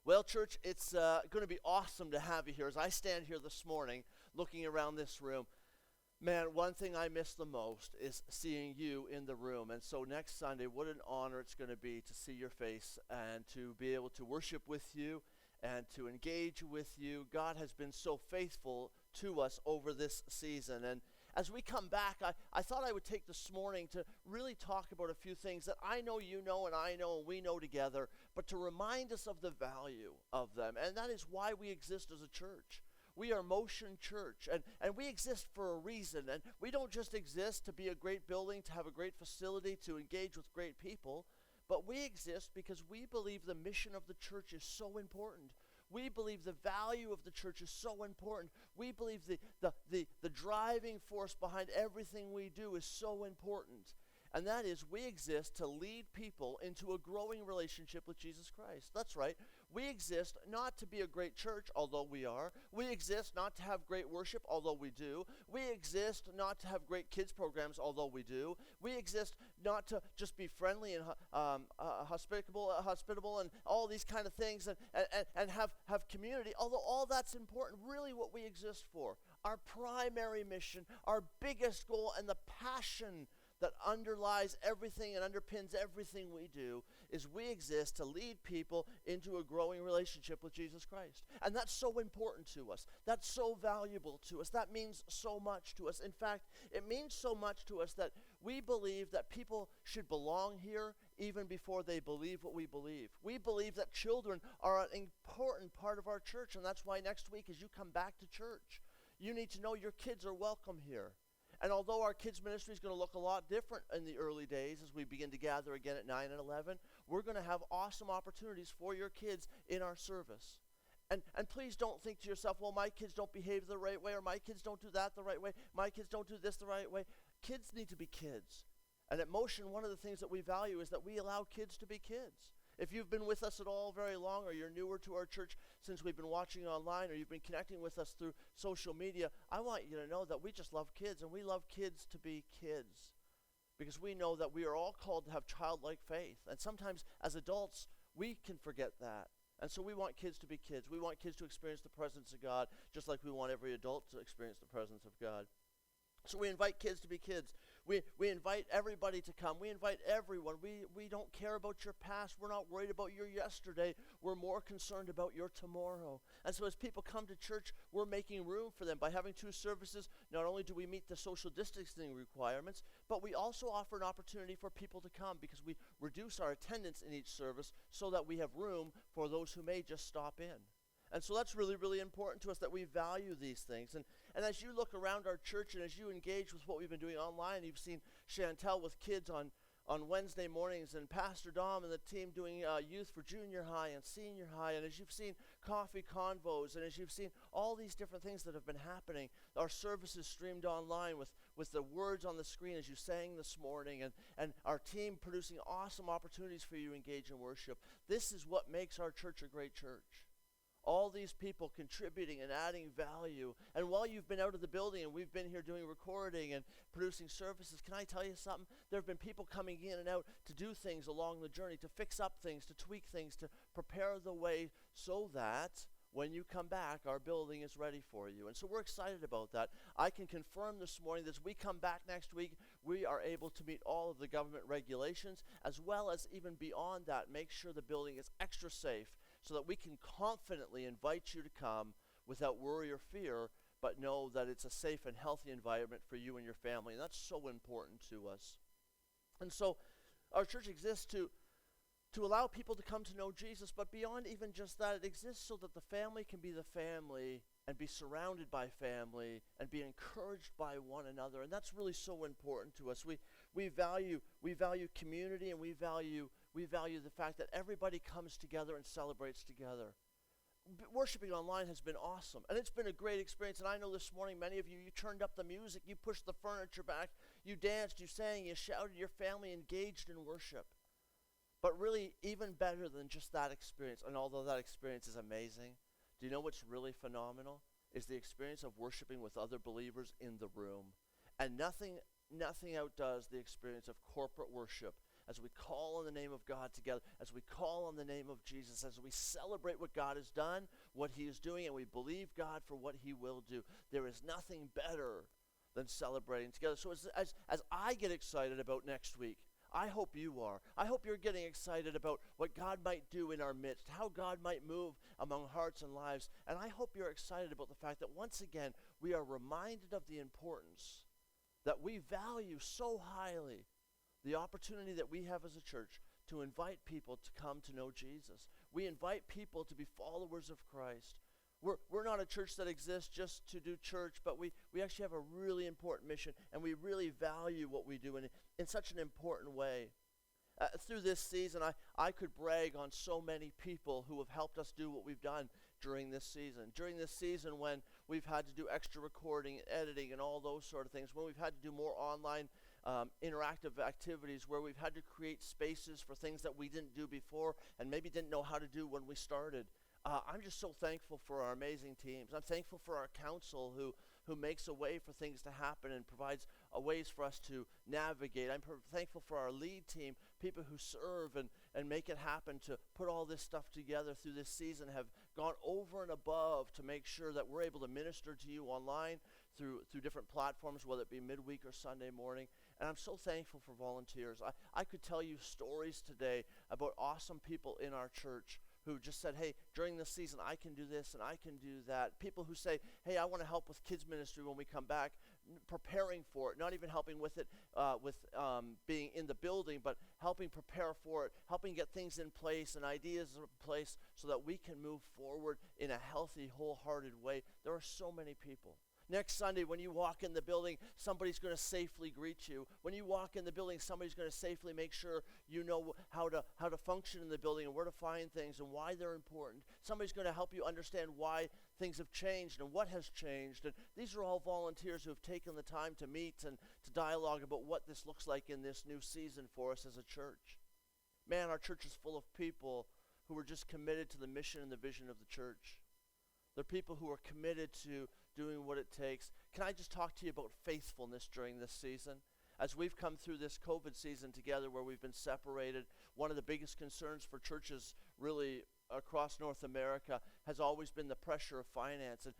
Well, church, it's going to be awesome to have you here. As I stand here this morning looking around this room, man, one thing I miss the most is seeing you in the room. And so next Sunday, what an honor it's going to be to see your face and to be able to worship with you and to engage with you. God has been so faithful to us over this season. And as we come back, I thought I would take this morning to really talk about a few things that I know you know and I know and we know together, but to remind us of the value of them. And that is why we exist as a church. We are Motion Church, and we exist for a reason. And we don't just exist to be a great building, to have a great facility, to engage with great people, but we exist because we believe the mission of the church is so important. We believe the value of the church is so important. We believe the driving force behind everything we do is so important. And that is, we exist to lead people into a growing relationship with Jesus Christ. That's right. We exist not to be a great church, although we are. We exist not to have great worship, although we do. We exist not to have great kids programs, although we do. We exist not to just be friendly and hospitable and all these kind of things and have community, although all that's important. Really what we exist for, our primary mission, our biggest goal, and the passion that underlies everything and underpins everything we do is we exist to lead people into a growing relationship with Jesus Christ. And that's so important to us. That's so valuable to us. That means so much to us. In fact, it means so much to us that we believe that people should belong here even before they believe what we believe. We believe that children are an important part of our church, and that's why next week as you come back to church, you need to know your kids are welcome here. And although our kids' ministry is going to look a lot different in the early days as we begin to gather again at 9 and 11, we're going to have awesome opportunities for your kids in our service. And please don't think to yourself, well, my kids don't behave the right way, or my kids don't do that the right way, my kids don't do this the right way. Kids need to be kids. And at Motion, one of the things that we value is that we allow kids to be kids. If you've been with us at all very long, or you're newer to our church since we've been watching online, or you've been connecting with us through social media, I want you to know that we just love kids, and we love kids to be kids. Because we know that we are all called to have childlike faith. And sometimes as adults, we can forget that. And so we want kids to be kids. We want kids to experience the presence of God, just like we want every adult to experience the presence of God. So we invite kids to be kids. We invite everybody to come. We invite everyone. We don't care about your past. We're not worried about your yesterday. We're more concerned about your tomorrow. And so as people come to church, we're making room for them. By having 2 services, not only do we meet the social distancing requirements, but we also offer an opportunity for people to come because we reduce our attendance in each service so that we have room for those who may just stop in. And so that's really, really important to us that we value these things. And as you look around our church and as you engage with what we've been doing online, you've seen Chantel with kids on Wednesday mornings, and Pastor Dom and the team doing youth for junior high and senior high. And as you've seen coffee convos, and as you've seen all these different things that have been happening, our services streamed online with the words on the screen as you sang this morning, and our team producing awesome opportunities for you to engage in worship. This is what makes our church a great church. All these people contributing and adding value. And while you've been out of the building and we've been here doing recording and producing services, can I tell you something? There have been people coming in and out to do things along the journey, to fix up things, to tweak things, to prepare the way so that when you come back, our building is ready for you. And so we're excited about that. I can confirm this morning that as we come back next week, we are able to meet all of the government regulations, as well as even beyond that, make sure the building is extra safe, so that we can confidently invite you to come without worry or fear, but know that it's a safe and healthy environment for you and your family. And that's so important to us. And so our church exists to allow people to come to know Jesus, but beyond even just that, it exists so that the family can be the family and be surrounded by family and be encouraged by one another. And that's really so important to us. We value community, and we value the fact that everybody comes together and celebrates together. Worshiping online has been awesome, and it's been a great experience. And I know this morning many of you turned up the music, you pushed the furniture back, you danced, you sang, you shouted, your family engaged in worship. But really, even better than just that experience, and although that experience is amazing, do you know what's really phenomenal? Is the experience of worshiping with other believers in the room. And nothing outdoes the experience of corporate worship as we call on the name of God together, as we call on the name of Jesus, as we celebrate what God has done, what he is doing, and we believe God for what he will do. There is nothing better than celebrating together. So as I get excited about next week, I hope you are. I hope you're getting excited about what God might do in our midst, how God might move among hearts and lives. And I hope you're excited about the fact that once again, we are reminded of the importance that we value so highly, the opportunity that we have as a church to invite people to come to know Jesus. We invite people to be followers of Christ. We're not a church that exists just to do church, but we actually have a really important mission, and we really value what we do in such an important way. Through this season, I could brag on so many people who have helped us do what we've done during this season. During this season when we've had to do extra recording and editing and all those sort of things, when we've had to do more online interactive activities, where we've had to create spaces for things that we didn't do before and maybe didn't know how to do when we started. I'm just so thankful for our amazing teams. I'm thankful for our council who makes a way for things to happen and provides ways for us to navigate. I'm thankful for our lead team, people who serve and make it happen, to put all this stuff together through this season, have gone over and above to make sure that we're able to minister to you online through different platforms, whether it be midweek or Sunday morning. And I'm so thankful for volunteers. I could tell you stories today about awesome people in our church who just said, hey, during this season, I can do this and I can do that. People who say, hey, I want to help with kids ministry when we come back, preparing for it, not even helping with it, being in the building, but helping prepare for it, helping get things in place and ideas in place so that we can move forward in a healthy, wholehearted way. There are so many people. Next Sunday, when you walk in the building, somebody's going to safely greet you. When you walk in the building, somebody's going to safely make sure you know how to function in the building and where to find things and why they're important. Somebody's going to help you understand why things have changed and what has changed. And these are all volunteers who have taken the time to meet and to dialogue about what this looks like in this new season for us as a church. Man, our church is full of people who are just committed to the mission and the vision of the church. They're people who are committed to doing what it takes. Can I just talk to you about faithfulness during this season? As we've come through this COVID season together where we've been separated, one of the biggest concerns for churches really across North America has always been the pressure of finance. And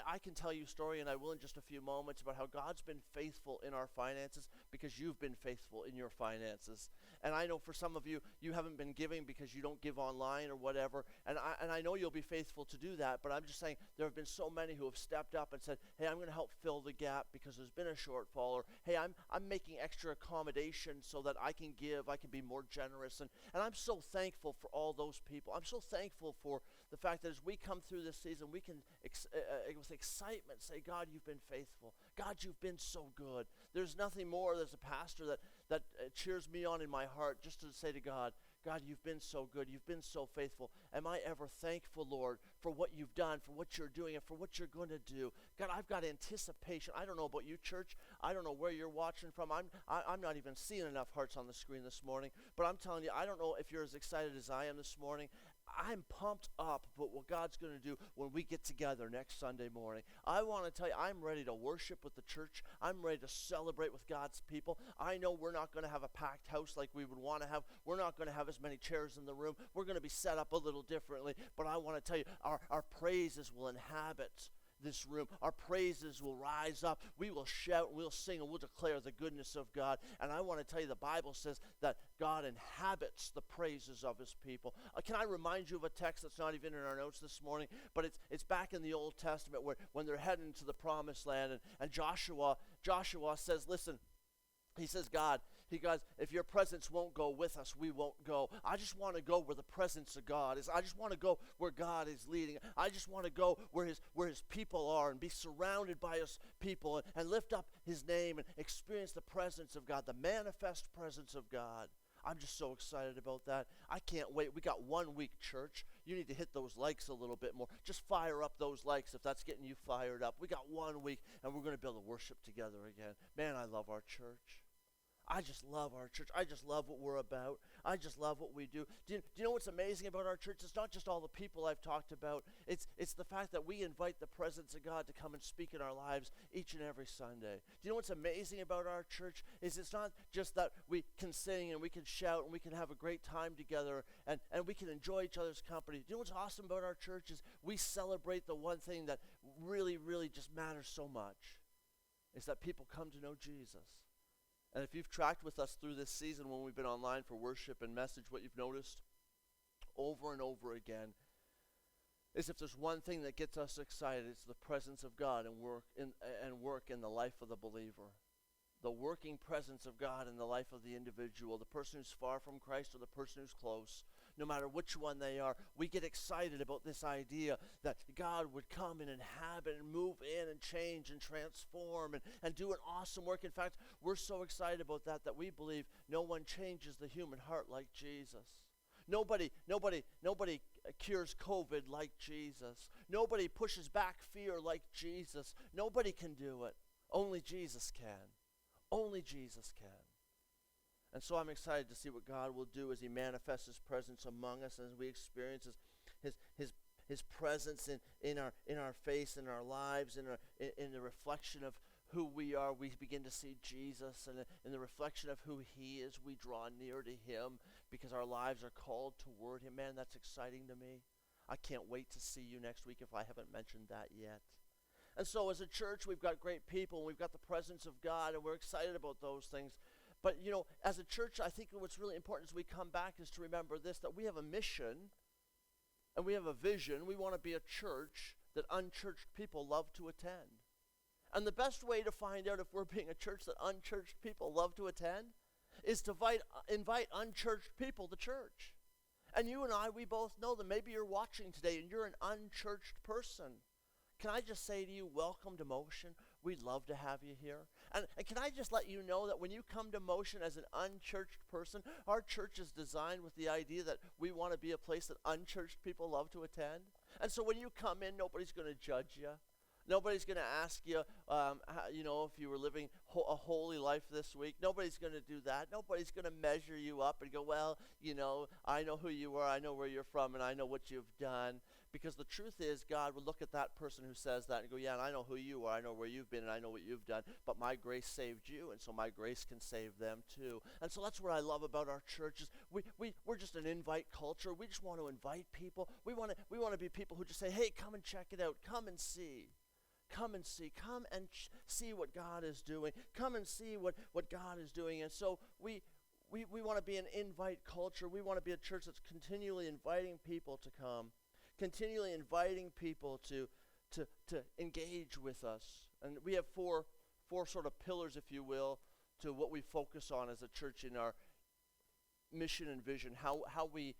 I can tell you a story, and I will in just a few moments, about how God's been faithful in our finances because you've been faithful in your finances. And I know for some of you, you haven't been giving because you don't give online or whatever, and I know you'll be faithful to do that, but I'm just saying there have been so many who have stepped up and said, hey, I'm going to help fill the gap because there's been a shortfall, or hey, I'm making extra accommodations so that I can give, I can be more generous, and I'm so thankful for all those people. I'm so thankful for the fact that as we come through this season, we can with excitement say, God, you've been faithful. God, you've been so good. There's nothing more as a pastor that cheers me on in my heart just to say to God, God, you've been so good. You've been so faithful. Am I ever thankful, Lord, for what you've done, for what you're doing, and for what you're going to do? God, I've got anticipation. I don't know about you, church. I don't know where you're watching from. I'm not even seeing enough hearts on the screen this morning. But I'm telling you, I don't know if you're as excited as I am this morning. I'm pumped up about what God's going to do when we get together next Sunday morning. I want to tell you, I'm ready to worship with the church. I'm ready to celebrate with God's people. I know we're not going to have a packed house like we would want to have. We're not going to have as many chairs in the room. We're going to be set up a little differently. But I want to tell you, our praises will inhabit this room. Our praises will rise up. We will shout, we'll sing, and we'll declare the goodness of God. And I want to tell you, the Bible says that God inhabits the praises of his people. Can I remind you of a text that's not even in our notes this morning, but it's back in the Old Testament when they're heading to the promised land, and Joshua says, listen, he says, God, he goes, if your presence won't go with us, we won't go. I just want to go where the presence of God is. I just want to go where God is leading. I just want to go where his people are and be surrounded by his people and lift up his name and experience the presence of God, the manifest presence of God. I'm just so excited about that. I can't wait. We got 1 week, church. You need to hit those likes a little bit more. Just fire up those likes if that's getting you fired up. We got 1 week, and we're going to be able to worship together again. Man, I love our church. I just love our church. I just love what we're about. I just love what we do. Do you know what's amazing about our church? It's not just all the people I've talked about. It's the fact that we invite the presence of God to come and speak in our lives each and every Sunday. Do you know what's amazing about our church? It's not just that we can sing and we can shout and we can have a great time together and we can enjoy each other's company. Do you know what's awesome about our church is we celebrate the one thing that really, really just matters so much, is that people come to know Jesus. And if you've tracked with us through this season when we've been online for worship and message, what you've noticed over and over again is if there's one thing that gets us excited, it's the presence of God and work in the life of the believer. The working presence of God in the life of the individual, the person who's far from Christ or the person who's close. No matter which one they are, we get excited about this idea that God would come and inhabit and move in and change and transform and do an awesome work. In fact, we're so excited about that we believe no one changes the human heart like Jesus. Nobody cures COVID like Jesus. Nobody pushes back fear like Jesus. Nobody can do it. Only Jesus can. Only Jesus can. And so I'm excited to see what God will do as he manifests his presence among us, and as we experience his presence in our face, in our lives, in the reflection of who we are. We begin to see Jesus, and in the reflection of who he is, we draw near to him because our lives are called toward him. Man, that's exciting to me. I can't wait to see you next week if I haven't mentioned that yet. And so as a church, we've got great people, and we've got the presence of God, and we're excited about those things. But, as a church, I think what's really important as we come back is to remember this, that we have a mission, and we have a vision. We want to be a church that unchurched people love to attend. And the best way to find out if we're being a church that unchurched people love to attend is to invite unchurched people to church. And you and I, we both know that maybe you're watching today and you're an unchurched person. Can I just say to you, welcome to Motion. We'd love to have you here. And can I just let you know that when you come to Motion as an unchurched person, our church is designed with the idea that we want to be a place that unchurched people love to attend. And so when you come in, nobody's going to judge you. Nobody's going to ask you, if you were living a holy life this week. Nobody's going to do that. Nobody's going to measure you up and go, well, I know who you are, I know where you're from, and I know what you've done. Because the truth is, God would look at that person who says that and go, yeah, and I know who you are, I know where you've been, and I know what you've done, but my grace saved you, and so my grace can save them too. And so that's what I love about our church is we're just an invite culture. We just want to invite people. We want to be people who just say, hey, come and check it out. Come and see. Come and see. Come and see what God is doing. Come and see what God is doing. And so we want to be an invite culture. We want to be a church that's continually inviting people to come, continually inviting people to engage with us. And we have four sort of pillars, if you will, to what we focus on as a church in our mission and vision, how we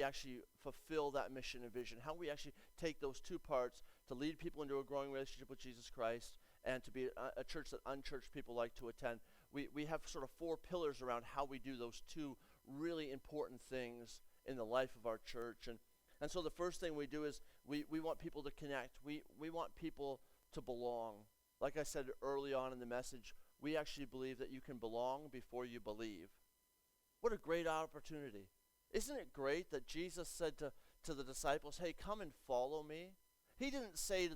actually fulfill that mission and vision, how we actually take those two parts to lead people into a growing relationship with Jesus Christ and to be a church that unchurched people like to attend. We have sort of four pillars around how we do those two really important things in the life of our church. And so the first thing we do is we want people to connect. We want people to belong. Like I said early on in the message, we actually believe that you can belong before you believe. What a great opportunity. Isn't it great that Jesus said to the disciples, hey, come and follow me? He didn't say,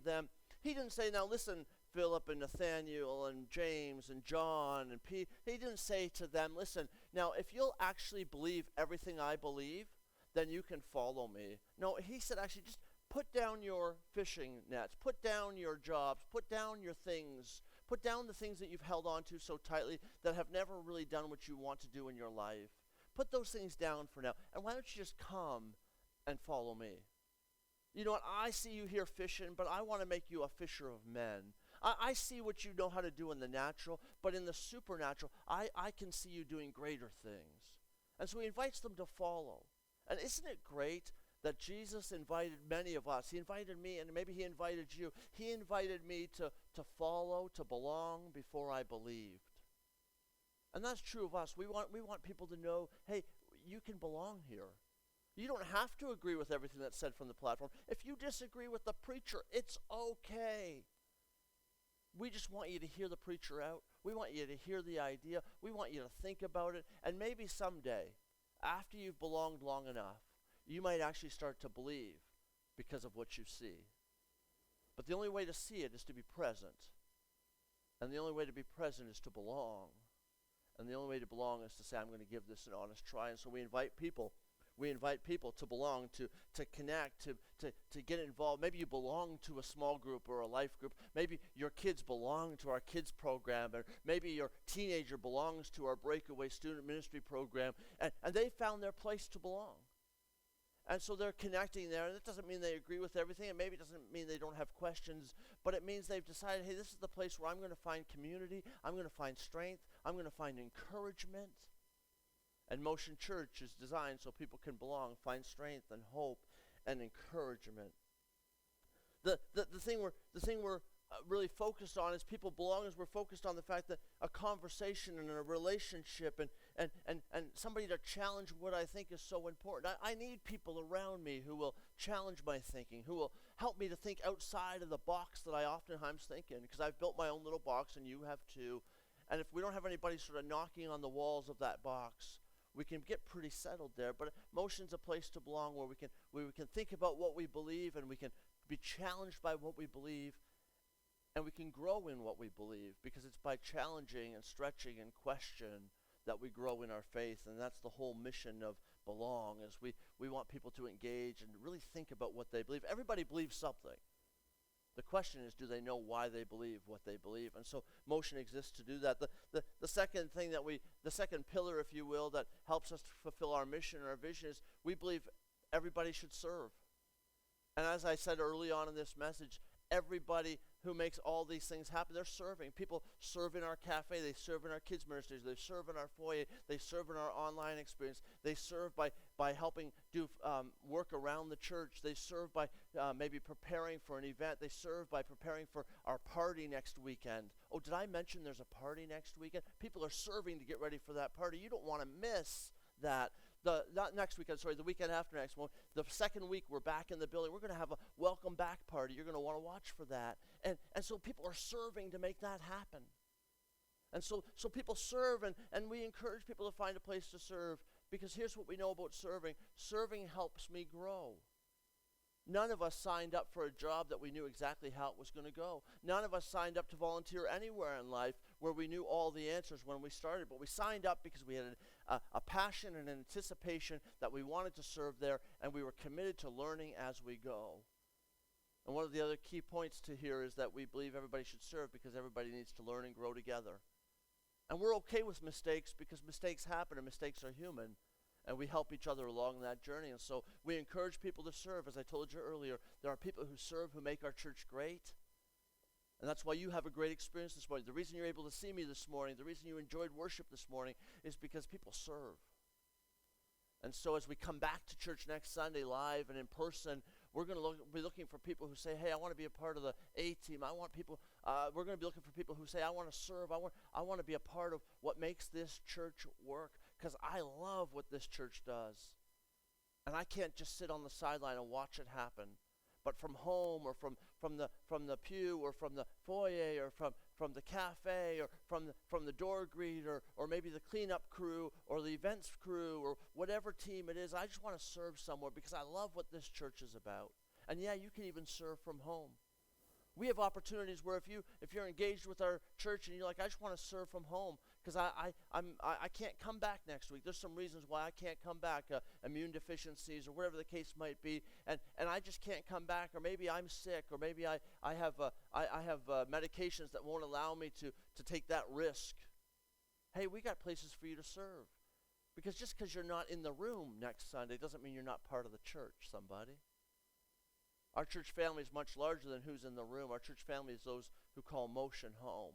now listen, Philip and Nathaniel and James and John and Pete. He didn't say to them, listen, now if you'll actually believe everything I believe, then you can follow me. No, he said actually just put down your fishing nets, put down your jobs, put down your things, put down the things that you've held on to so tightly that have never really done what you want to do in your life. Put those things down for now. And why don't you just come and follow me? You know what? I see you here fishing, but I want to make you a fisher of men. I see what you know how to do in the natural, but in the supernatural, I can see you doing greater things. And so he invites them to follow. And isn't it great that Jesus invited many of us? He invited me, and maybe he invited you. He invited me to follow, to belong before I believed. And that's true of us. We want people to know, hey, you can belong here. You don't have to agree with everything that's said from the platform. If you disagree with the preacher, it's okay. We just want you to hear the preacher out. We want you to hear the idea. We want you to think about it. And maybe someday, after you've belonged long enough, you might actually start to believe because of what you see. But the only way to see it is to be present. And the only way to be present is to belong. And the only way to belong is to say, I'm going to give this an honest try. And so we invite people to belong, to connect, to get involved. Maybe you belong to a small group or a life group. Maybe your kids belong to our kids program, or maybe your teenager belongs to our breakaway student ministry program, and they found their place to belong. And so they're connecting there, and it doesn't mean they agree with everything, and maybe it doesn't mean they don't have questions, but it means they've decided, hey, this is the place where I'm going to find community, I'm going to find strength, I'm going to find encouragement. And Motion Church is designed so people can belong, find strength and hope and encouragement. The thing we're really focused on is people belong, as we're focused on the fact that a conversation and a relationship and somebody to challenge what I think is so important. I need people around me who will challenge my thinking, who will help me to think outside of the box that I oftentimes think in, because I've built my own little box and you have too. And if we don't have anybody sort of knocking on the walls of that box, we can get pretty settled there. But Motion's a place to belong where we can think about what we believe, and we can be challenged by what we believe, and we can grow in what we believe, because it's by challenging and stretching and question that we grow in our faith. And that's the whole mission of Belong, is we want people to engage and really think about what they believe. Everybody believes something. The question is, do they know why they believe what they believe? And so Motion exists to do that. The second thing the second pillar, if you will, that helps us to fulfill our mission and our vision is we believe everybody should serve. And as I said early on in this message, everybody who makes all these things happen, they're serving. People serve in our cafe, they serve in our kids ministries, they serve in our foyer, they serve in our online experience, they serve by helping do work around the church, they serve by maybe preparing for an event, they serve by preparing for our party next weekend. Oh, did I mention there's a party next weekend? People are serving to get ready for that party. You don't want to miss that. Not next weekend, sorry, the weekend after next one. The second week we're back in the building. We're going to have a welcome back party. You're going to want to watch for that. And so people are serving to make that happen. And so people serve, and we encourage people to find a place to serve, because here's what we know about serving. Serving helps me grow. None of us signed up for a job that we knew exactly how it was going to go. None of us signed up to volunteer anywhere in life where we knew all the answers when we started. But we signed up because we had a passion and an anticipation that we wanted to serve there, and we were committed to learning as we go. And one of the other key points to here is that we believe everybody should serve because everybody needs to learn and grow together. And we're okay with mistakes because mistakes happen and mistakes are human. And we help each other along that journey. And so we encourage people to serve. As I told you earlier, there are people who serve who make our church great. And that's why you have a great experience this morning. The reason you're able to see me this morning, the reason you enjoyed worship this morning is because people serve. And so as we come back to church next Sunday live and in person, we're going to be looking for people who say, hey, I want to be a part of the A team. We're going to be looking for people who say, I want to serve. I want to be a part of what makes this church work, because I love what this church does. And I can't just sit on the sideline and watch it happen. But from home, or from the pew, or from the foyer, or from the cafe, or from the door greeter, or maybe the cleanup crew, or the events crew, or whatever team it is, I just want to serve somewhere because I love what this church is about. And yeah, you can even serve from home. We have opportunities where if you're engaged with our church and you're like, I just want to serve from home because I can't come back next week. There's some reasons why I can't come back, immune deficiencies or whatever the case might be, and I just can't come back, or maybe I'm sick, or maybe I have medications that won't allow me to take that risk. Hey, we got places for you to serve, because just because you're not in the room next Sunday doesn't mean you're not part of the church. Somebody. Our church family is much larger than who's in the room. Our church family is those who call Motion home.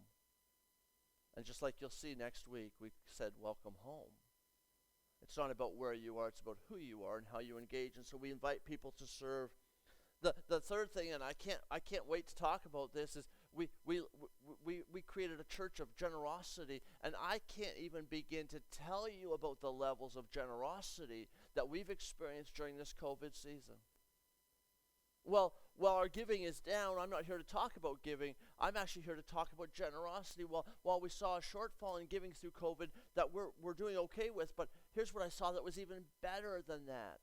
And just like you'll see next week, we said, welcome home. It's not about where you are, it's about who you are and how you engage. And so we invite people to serve. The third thing, and I can't wait to talk about this, is we created a church of generosity, and I can't even begin to tell you about the levels of generosity that we've experienced during this COVID season. Well, while our giving is down, I'm not here to talk about giving. I'm actually here to talk about generosity. While we saw a shortfall in giving through COVID that we're doing okay with, but here's what I saw that was even better than that.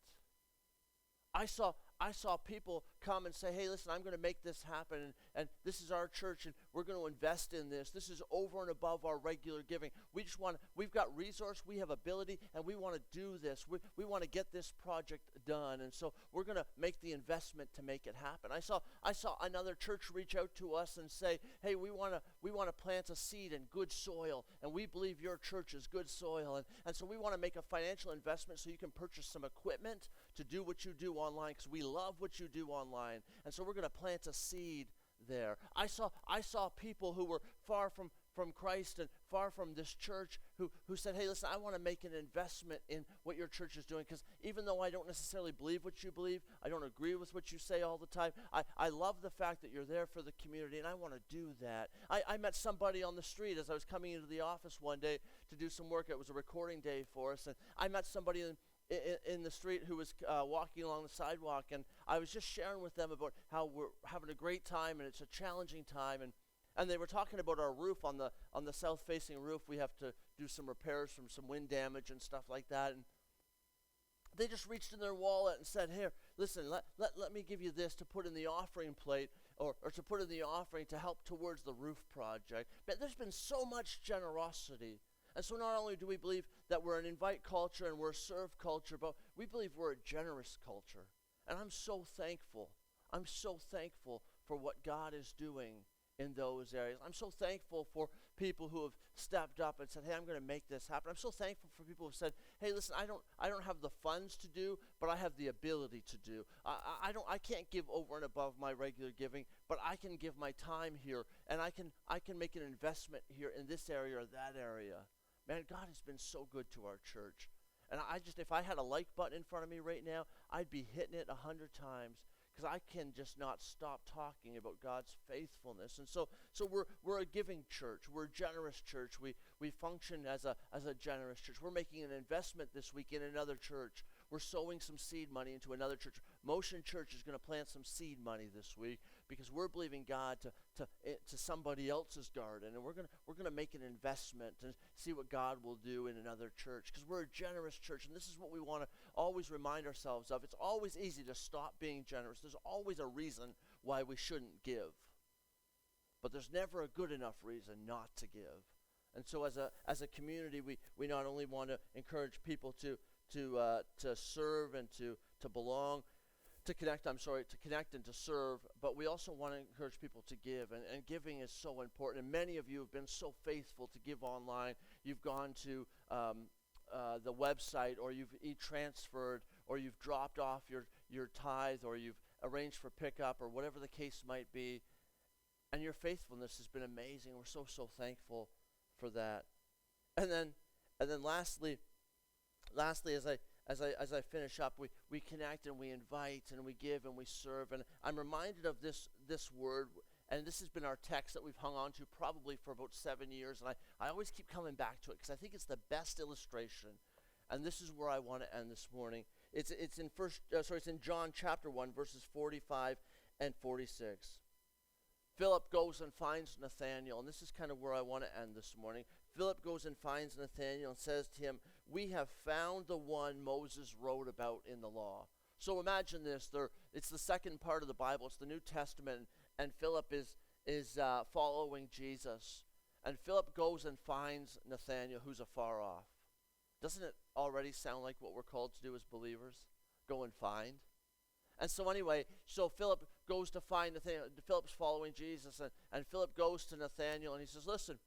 I saw people come and say, hey, listen, I'm going to make this happen, and this is our church, and we're going to invest in this. This is over and above our regular giving. We've got resource, we have ability, and we want to do this. We want to get this project done, and so we're going to make the investment to make it happen. I saw another church reach out to us and say, hey, we want to plant a seed in good soil, and we believe your church is good soil, and so we want to make a financial investment so you can purchase some equipment to do what you do online, because we love what you do online, and so we're going to plant a seed there. I saw people who were far from Christ and far from this church who said, hey, listen, I want to make an investment in what your church is doing, because even though I don't necessarily believe what you believe, I don't agree with what you say all the time, I love the fact that you're there for the community, and I want to do that. I met somebody on the street as I was coming into the office one day to do some work. It was a recording day for us, and I met somebody in the street who was walking along the sidewalk, and I was just sharing with them about how we're having a great time, and it's a challenging time, and they were talking about our roof on the south-facing roof. We have to do some repairs from some wind damage and stuff like that, and they just reached in their wallet and said, here, listen, let me give you this to put in the offering plate, or to put in the offering to help towards the roof project. But there's been so much generosity. And so not only do we believe that we're an invite culture and we're a serve culture, but we believe we're a generous culture. And I'm so thankful. I'm so thankful for what God is doing in those areas. I'm so thankful for people who have stepped up and said, hey, I'm going to make this happen. I'm so thankful for people who have said, hey, listen, I don't have the funds to do, but I have the ability to do. I can't give over and above my regular giving, but I can give my time here, and I can make an investment here in this area or that area. Man, God has been so good to our church. And if I had a like button in front of me right now, I'd be hitting it 100 times, because I can just not stop talking about God's faithfulness. And so we're a giving church. We're a generous church. We function as a generous church. We're making an investment this week in another church. We're sowing some seed money into another church. Motion Church is going to plant some seed money this week, because we're believing God to somebody else's garden, and we're going to make an investment and see what God will do in another church, because we're a generous church, and this is what we want to always remind ourselves of. It's always easy to stop being generous. There's always a reason why we shouldn't give, but there's never a good enough reason not to give. And so as a community, we not only want to encourage people to serve and to belong, to connect and to serve, but we also want to encourage people to give, and giving is so important. And many of you have been so faithful to give online. You've gone to the website, or you've e-transferred, or you've dropped off your tithe, or you've arranged for pickup, or whatever the case might be, and your faithfulness has been amazing. We're so thankful for that. And then lastly, as I finish up, we connect and we invite and we give and we serve. And I'm reminded of this word, and this has been our text that we've hung on to probably for about 7 years. And I always keep coming back to it, because I think it's the best illustration. And this is where I want to end this morning. It's in John chapter 1, verses 45 and 46. Philip goes and finds Nathanael, and this is kind of where I want to end this morning. Philip goes and finds Nathanael and says to him, we have found the one Moses wrote about in the law. So imagine this. It's the second part of the Bible. It's the New Testament, and Philip is following Jesus. And Philip goes and finds Nathanael, who's afar off. Doesn't it already sound like what we're called to do as believers? Go and find. And so anyway, Philip goes to find Nathanael. Philip's following Jesus, and Philip goes to Nathanael, and he says, listen,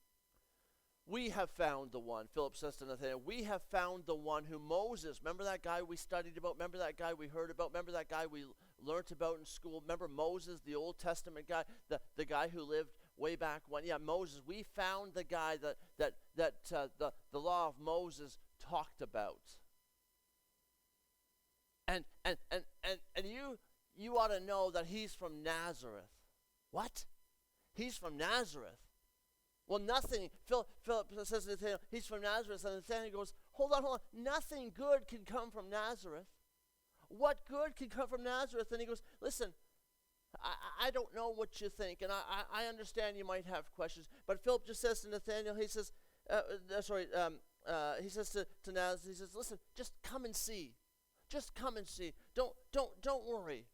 we have found the one. Philip says to Nathanael, we have found the one who Moses, remember that guy we studied about? Remember that guy we heard about? Remember that guy we learned about in school? Remember Moses, the Old Testament guy, the guy who lived way back when? Yeah, Moses. We found the guy that the law of Moses talked about. And you ought to know that he's from Nazareth. What? He's from Nazareth. Well, nothing. Philip says to Nathanael, he's from Nazareth. And Nathanael goes, hold on. Nothing good can come from Nazareth. What good can come from Nazareth? And he goes, listen, I don't know what you think, and I understand you might have questions, but Philip just says to Nathanael, he says, he says to Naz, he says, listen, just come and see. Just come and see. Don't worry.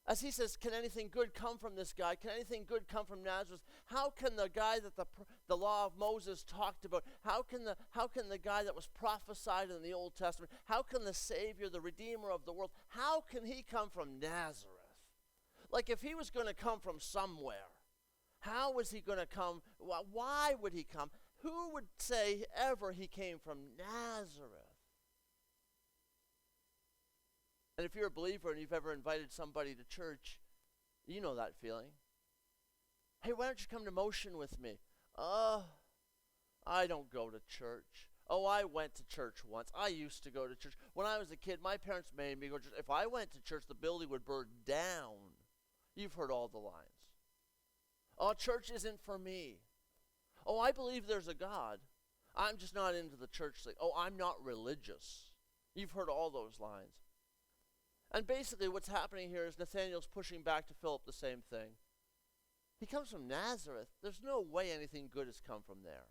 As he says, can anything good come from this guy? Can anything good come from Nazareth? How can the guy that the law of Moses talked about, how can the guy that was prophesied in the Old Testament, how can the Savior, the Redeemer of the world, how can he come from Nazareth? Like if he was going to come from somewhere, how was he going to come? Why would he come? Who would say ever he came from Nazareth? And if you're a believer and you've ever invited somebody to church, you know that feeling. Hey, why don't you come to Motion with me? Oh, I don't go to church. Oh, I went to church once. I used to go to church. When I was a kid, my parents made me go to church. If I went to church, the building would burn down. You've heard all the lines. Oh, church isn't for me. Oh, I believe there's a God. I'm just not into the church thing. Oh, I'm not religious. You've heard all those lines. And basically what's happening here is Nathanael's pushing back to Philip the same thing. He comes from Nazareth. There's no way anything good has come from there.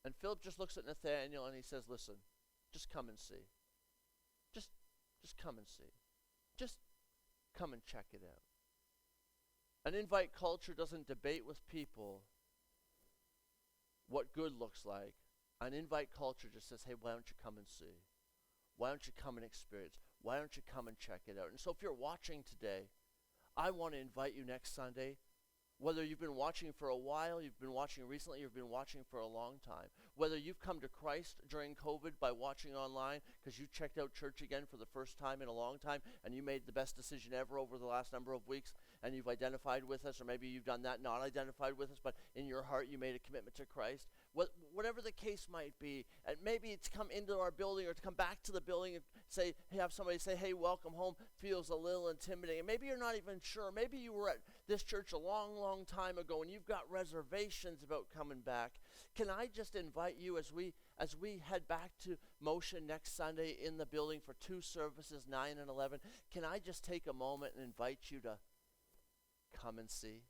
And Philip just looks at Nathanael and he says, listen, just come and see. Just come and see. Just come and check it out. An invite culture doesn't debate with people what good looks like. An invite culture just says, hey, why don't you come and see? Why don't you come and experience? Why don't you come and check it out? And so if you're watching today, I want to invite you next Sunday. Whether you've been watching for a while, you've been watching recently, you've been watching for a long time. Whether you've come to Christ during COVID by watching online because you checked out church again for the first time in a long time and you made the best decision ever over the last number of weeks and you've identified with us, or maybe you've done that, not identified with us, but in your heart you made a commitment to Christ. Whatever the case might be, and maybe it's come into our building or to come back to the building and say, have somebody say, hey, welcome home, feels a little intimidating. And maybe you're not even sure. Maybe you were at this church a long, long time ago and you've got reservations about coming back. Can I just invite you as we head back to Motion next Sunday in the building for 2 services, 9 and 11, can I just take a moment and invite you to come and see?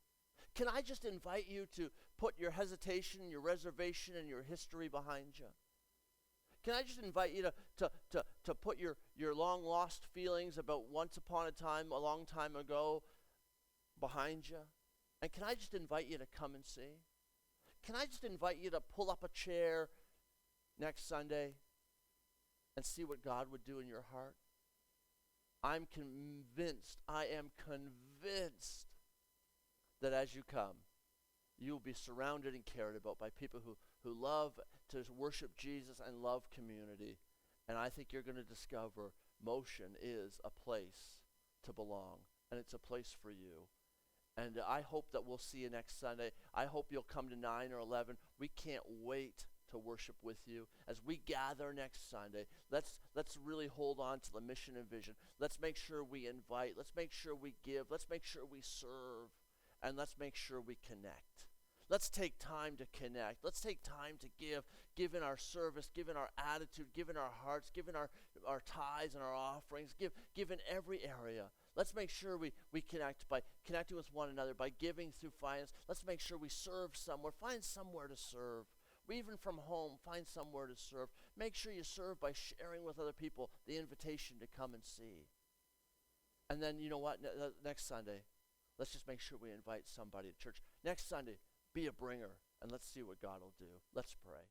Can I just invite you to put your hesitation, your reservation, and your history behind you? Can I just invite you to put your long lost feelings about once upon a time, a long time ago, behind you? And can I just invite you to come and see? Can I just invite you to pull up a chair next Sunday and see what God would do in your heart? I am convinced that as you come, you will be surrounded and cared about by people who love to worship Jesus and love community. And I think you're going to discover Motion is a place to belong, and it's a place for you. And I hope that we'll see you next Sunday. I hope you'll come to 9 or 11. We can't wait to worship with you. As we gather next Sunday, let's really hold on to the mission and vision. Let's make sure we invite. Let's make sure we give. Let's make sure we serve. And let's make sure we connect. Let's take time to connect. Let's take time to give in our service, give in our attitude, give in our hearts, give in our tithes and our offerings, give in every area. Let's make sure we connect by connecting with one another, by giving through finance. Let's make sure we serve somewhere. Find somewhere to serve. Even from home, find somewhere to serve. Make sure you serve by sharing with other people the invitation to come and see. And then, you know what, next Sunday, let's just make sure we invite somebody to church. Next Sunday, be a bringer, and let's see what God will do. Let's pray.